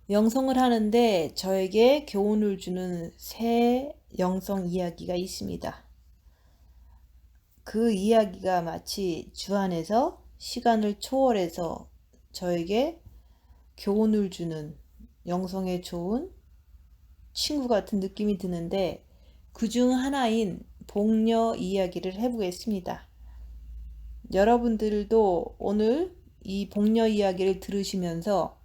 영성을 하는데 저에게 교훈을 주는 새 영성 이야기가 있습니다. 그 이야기가 마치 주 안에서 시간을 초월해서 저에게 교훈을 주는 영성에 좋은 친구 같은 느낌이 드는데 그 중 하나인 복녀 이야기를 해보겠습니다. 여러분들도 오늘 이 복녀 이야기를 들으시면서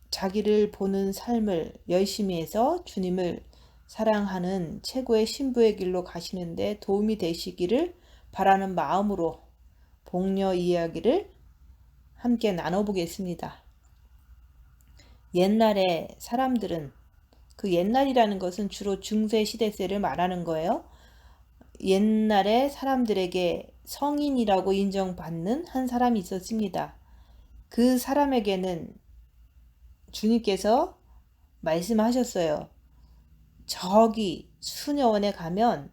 자기를 보는 삶을 열심히 해서 주님을 사랑하는 최고의 신부의 길로 가시는데 도움이 되시기를 바라는 마음으로 복녀 이야기를 함께 나눠보겠습니다. 옛날에 사람들은, 그 옛날이라는 것은 주로 중세 시대세를 말하는 거예요. 옛날에 사람들에게 성인이라고 인정받는 한 사람이 있었습니다. 그 사람에게는 주님께서 말씀하셨어요. 저기 수녀원에 가면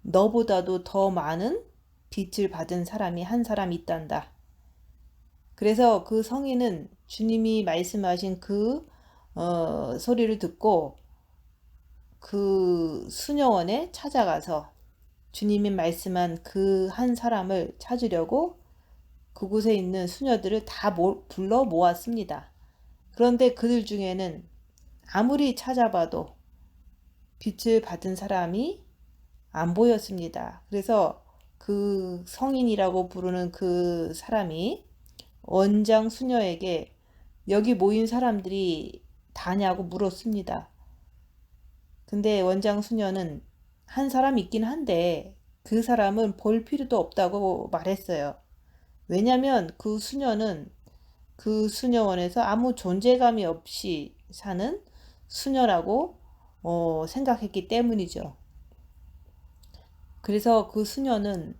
너보다도 더 많은 빛을 받은 사람이 한 사람 있단다. 그래서 그 성인은 주님이 말씀하신 그 소리를 듣고 그 수녀원에 찾아가서 주님이 말씀한 그 한 사람을 찾으려고 그곳에 있는 수녀들을 다 불러 모았습니다. 그런데 그들 중에는 아무리 찾아봐도 빛을 받은 사람이 안 보였습니다. 그래서 그 성인이라고 부르는 그 사람이 원장 수녀에게 여기 모인 사람들이 다냐고 물었습니다. 근데 원장 수녀는 한 사람 있긴 한데 그 사람은 볼 필요도 없다고 말했어요. 왜냐면 그 수녀는 그 수녀원에서 아무 존재감이 없이 사는 수녀라고 생각했기 때문이죠. 그래서 그 수녀는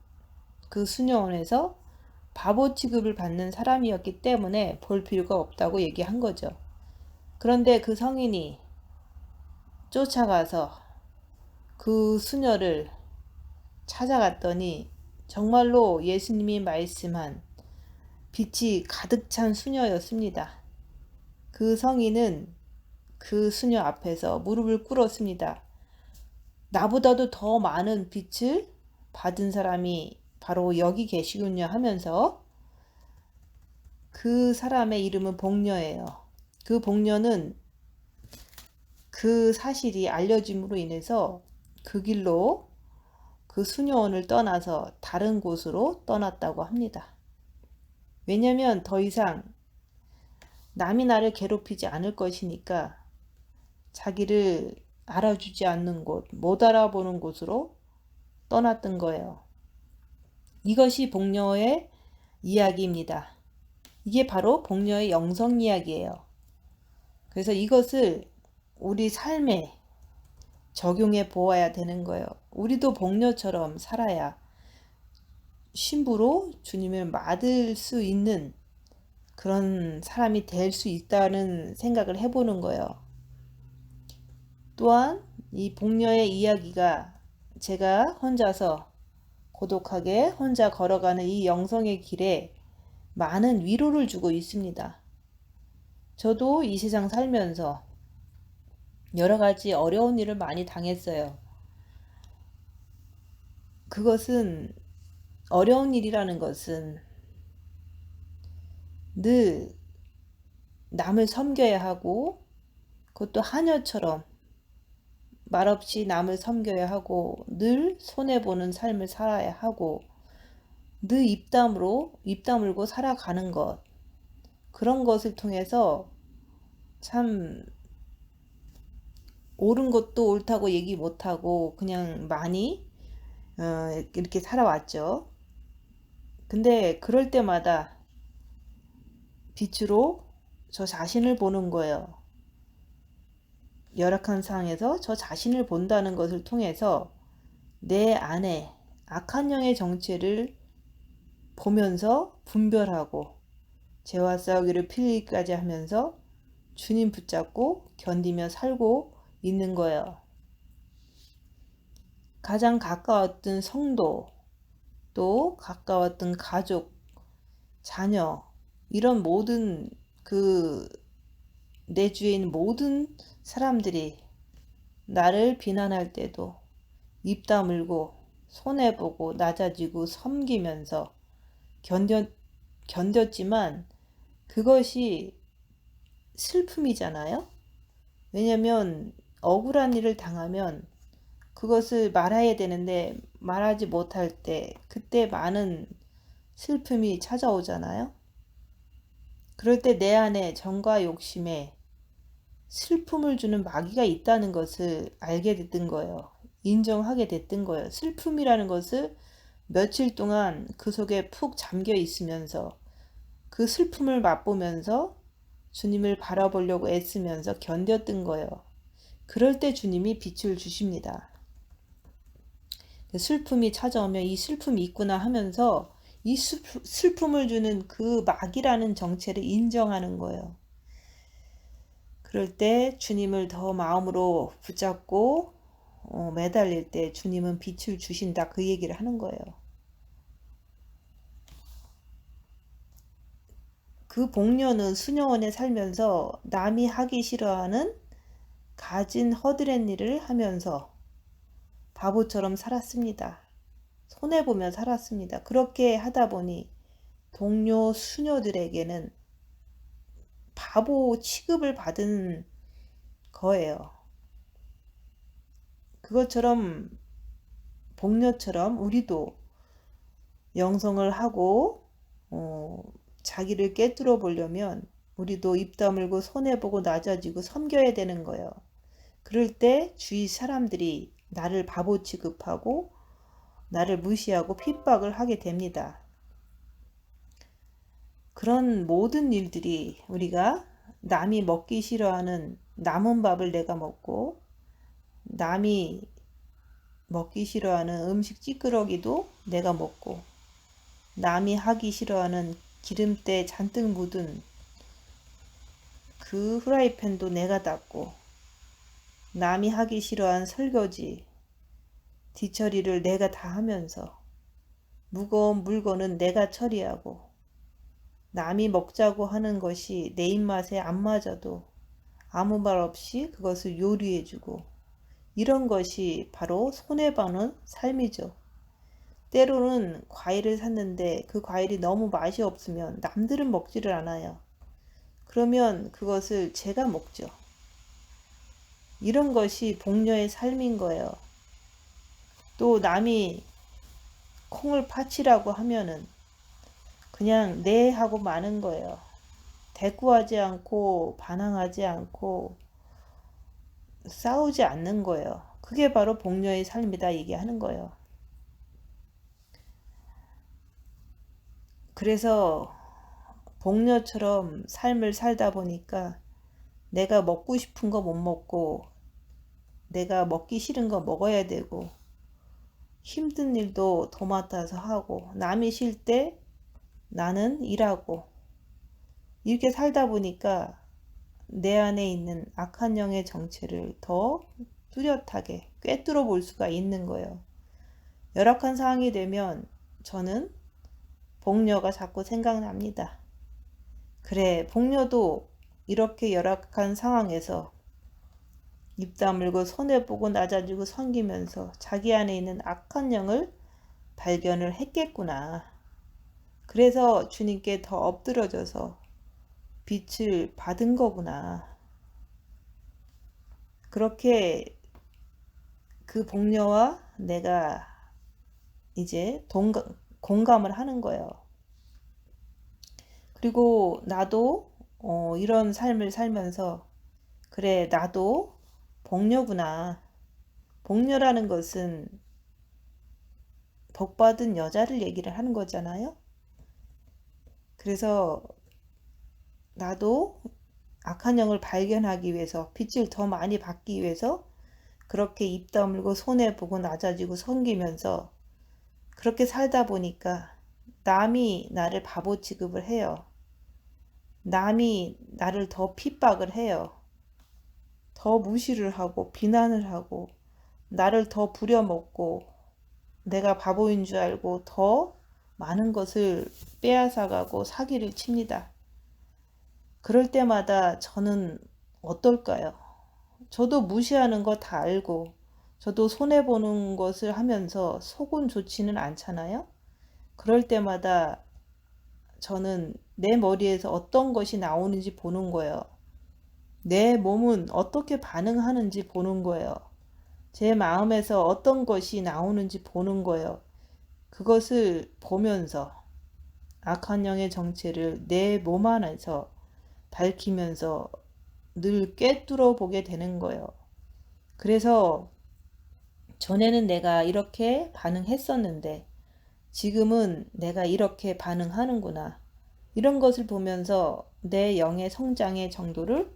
그 수녀원에서 바보 취급을 받는 사람이었기 때문에 볼 필요가 없다고 얘기한 거죠. 그런데 그 성인이 쫓아가서 그 수녀를 찾아갔더니 정말로 예수님이 말씀한 빛이 가득 찬 수녀였습니다. 그 성인은 그 수녀 앞에서 무릎을 꿇었습니다. 나보다도 더 많은 빛을 받은 사람이 바로 여기 계시군요 하면서 그 사람의 이름은 복녀예요. 그 복녀는 그 사실이 알려짐으로 인해서 그 길로 그 수녀원을 떠나서 다른 곳으로 떠났다고 합니다. 왜냐면 더 이상 남이 나를 괴롭히지 않을 것이니까 자기를 알아주지 않는 곳, 못 알아보는 곳으로 떠났던 거예요. 이것이 복녀의 이야기입니다. 이게 바로 복녀의 영성 이야기예요. 그래서 이것을 우리 삶에 적용해 보아야 되는 거예요. 우리도 복녀처럼 살아야 신부로 주님을 맡을 수 있는 그런 사람이 될 수 있다는 생각을 해보는 거예요. 또한 이 복녀의 이야기가 제가 혼자서 고독하게 혼자 걸어가는 이 영성의 길에 많은 위로를 주고 있습니다. 저도 이 세상 살면서 여러 가지 어려운 일을 많이 당했어요. 그것은 어려운 일이라는 것은 늘 남을 섬겨야 하고 그것도 하녀처럼 말없이 남을 섬겨야 하고 늘 손해보는 삶을 살아야 하고 늘 입 다물고 살아가는 것, 그런 것을 통해서 참 옳은 것도 옳다고 얘기 못하고 그냥 많이 이렇게 살아왔죠. 근데 그럴 때마다 빛으로 저 자신을 보는 거예요. 열악한 상황에서 저 자신을 본다는 것을 통해서 내 안에 악한 영의 정체를 보면서 분별하고 죄와 싸우기를 필기까지 하면서 주님 붙잡고 견디며 살고 있는 거예요. 가장 가까웠던 성도, 또 가까웠던 가족, 자녀, 이런 모든 그 내 주위에 있는 모든 사람들이 나를 비난할 때도 입 다물고 손해보고 낮아지고 섬기면서 견뎌, 견뎠지만 그것이 슬픔이잖아요. 왜냐면 억울한 일을 당하면 그것을 말해야 되는데 말하지 못할 때 그때 많은 슬픔이 찾아오잖아요. 그럴 때 내 안에 정과 욕심에 슬픔을 주는 마귀가 있다는 것을 알게 됐던 거예요. 인정하게 됐던 거예요. 슬픔이라는 것을 며칠 동안 그 속에 푹 잠겨 있으면서 그 슬픔을 맛보면서 주님을 바라보려고 애쓰면서 견뎠던 거예요. 그럴 때 주님이 빛을 주십니다. 슬픔이 찾아오면 이 슬픔이 있구나 하면서 이 슬픔을 주는 그 마귀라는 정체를 인정하는 거예요. 그럴 때 주님을 더 마음으로 붙잡고 매달릴 때 주님은 빛을 주신다, 그 얘기를 하는 거예요. 그 복녀는 수녀원에 살면서 남이 하기 싫어하는 가진 허드렛 일을 하면서 바보처럼 살았습니다. 손해보며 살았습니다. 그렇게 하다 보니 동료 수녀들에게는 바보 취급을 받은 거예요. 그것처럼 복녀처럼 우리도 영성을 하고 자기를 꿰뚫어 보려면 우리도 입 다물고 손해보고 낮아지고 섬겨야 되는 거예요. 그럴 때 주위 사람들이 나를 바보 취급하고 나를 무시하고 핍박을 하게 됩니다. 그런 모든 일들이 우리가 남이 먹기 싫어하는 남은 밥을 내가 먹고 남이 먹기 싫어하는 음식 찌끄러기도 내가 먹고 남이 하기 싫어하는 기름때 잔뜩 묻은 그 후라이팬도 내가 닦고 남이 하기 싫어한 설거지 뒤처리를 내가 다 하면서 무거운 물건은 내가 처리하고 남이 먹자고 하는 것이 내 입맛에 안 맞아도 아무 말 없이 그것을 요리해주고 이런 것이 바로 손해보는 삶이죠. 때로는 과일을 샀는데 그 과일이 너무 맛이 없으면 남들은 먹지를 않아요. 그러면 그것을 제가 먹죠. 이런 것이 복녀의 삶인 거예요. 또 남이 콩을 파치라고 하면은 그냥 네 하고 마는 거예요. 대꾸하지 않고 반항하지 않고 싸우지 않는 거예요. 그게 바로 복녀의 삶이다 얘기하는 거예요. 그래서 복녀처럼 삶을 살다 보니까 내가 먹고 싶은 거 못 먹고 내가 먹기 싫은 거 먹어야 되고 힘든 일도 도맡아서 하고 남이 쉴 때 나는 일하고 이렇게 살다 보니까 내 안에 있는 악한 영의 정체를 더 뚜렷하게 꿰뚫어 볼 수가 있는 거예요. 열악한 상황이 되면 저는 복녀가 자꾸 생각납니다. 그래, 복녀도 이렇게 열악한 상황에서 입 다물고 손해보고 낮아지고 섬기면서 자기 안에 있는 악한 영을 발견을 했겠구나. 그래서 주님께 더 엎드러져서 빛을 받은 거구나. 그렇게 그 복녀와 내가 이제 공감을 하는 거예요. 그리고 나도 이런 삶을 살면서 그래, 나도 복녀구나. 복녀라는 것은 복받은 여자를 얘기를 하는 거잖아요. 그래서 나도 악한 영을 발견하기 위해서 빛을 더 많이 받기 위해서 그렇게 입 다물고 손해보고 낮아지고 섬기면서 그렇게 살다 보니까 남이 나를 바보 취급을 해요. 남이 나를 더 핍박을 해요. 더 무시를 하고 비난을 하고 나를 더 부려먹고 내가 바보인 줄 알고 더 많은 것을 빼앗아가고 사기를 칩니다. 그럴 때마다 저는 어떨까요? 저도 무시하는 거 다 알고, 저도 손해보는 것을 하면서 속은 좋지는 않잖아요? 그럴 때마다 저는 내 머리에서 어떤 것이 나오는지 보는 거예요. 내 몸은 어떻게 반응하는지 보는 거예요. 제 마음에서 어떤 것이 나오는지 보는 거예요. 그것을 보면서 악한 영의 정체를 내 몸 안에서 밝히면서 늘 꿰뚫어 보게 되는 거예요. 그래서 전에는 내가 이렇게 반응했었는데 지금은 내가 이렇게 반응하는구나. 이런 것을 보면서 내 영의 성장의 정도를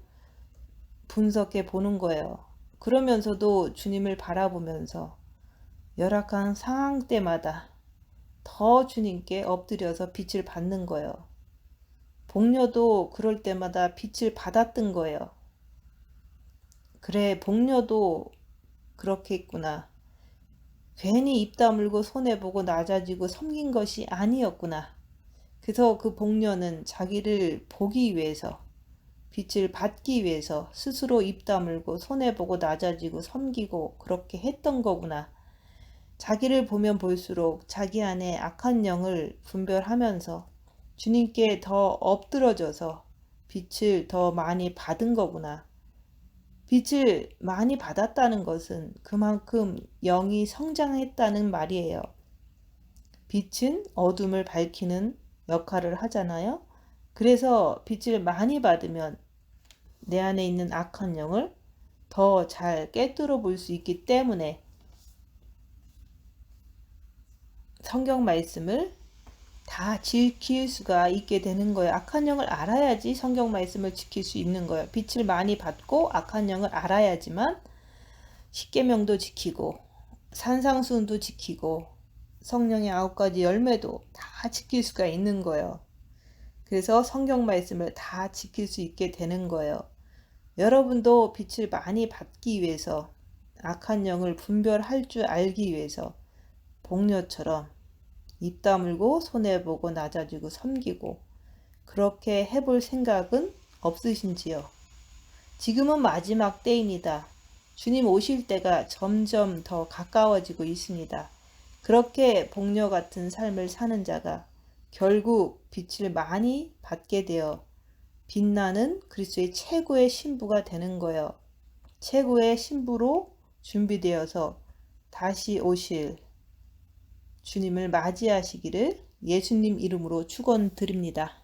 분석해 보는 거예요. 그러면서도 주님을 바라보면서 열악한 상황 때마다 더 주님께 엎드려서 빛을 받는 거예요. 복녀도 그럴 때마다 빛을 받았던 거예요. 그래, 복녀도 그렇게 했구나. 괜히 입 다물고 손해보고 낮아지고 섬긴 것이 아니었구나. 그래서 그 복녀는 자기를 보기 위해서, 빛을 받기 위해서 스스로 입 다물고 손해보고 낮아지고 섬기고 그렇게 했던 거구나. 자기를 보면 볼수록 자기 안에 악한 영을 분별하면서 주님께 더 엎드러져서 빛을 더 많이 받은 거구나. 빛을 많이 받았다는 것은 그만큼 영이 성장했다는 말이에요. 빛은 어둠을 밝히는 역할을 하잖아요. 그래서 빛을 많이 받으면 내 안에 있는 악한 영을 더 잘 꿰뚫어 볼 수 있기 때문에 성경 말씀을 다 지킬 수가 있게 되는 거예요. 악한 영을 알아야지 성경 말씀을 지킬 수 있는 거예요. 빛을 많이 받고 악한 영을 알아야지만 십계명도 지키고 산상수훈도 지키고 성령의 9가지 열매도 다 지킬 수가 있는 거예요. 그래서 성경 말씀을 다 지킬 수 있게 되는 거예요. 여러분도 빛을 많이 받기 위해서 악한 영을 분별할 줄 알기 위해서 복녀처럼 입 다물고 손해보고 낮아지고 섬기고 그렇게 해볼 생각은 없으신지요? 지금은 마지막 때입니다. 주님 오실 때가 점점 더 가까워지고 있습니다. 그렇게 복녀 같은 삶을 사는 자가 결국 빛을 많이 받게 되어 빛나는 그리스도의 최고의 신부가 되는 거예요. 최고의 신부로 준비되어서 다시 오실 주님을 맞이하시기를 예수님 이름으로 축원드립니다.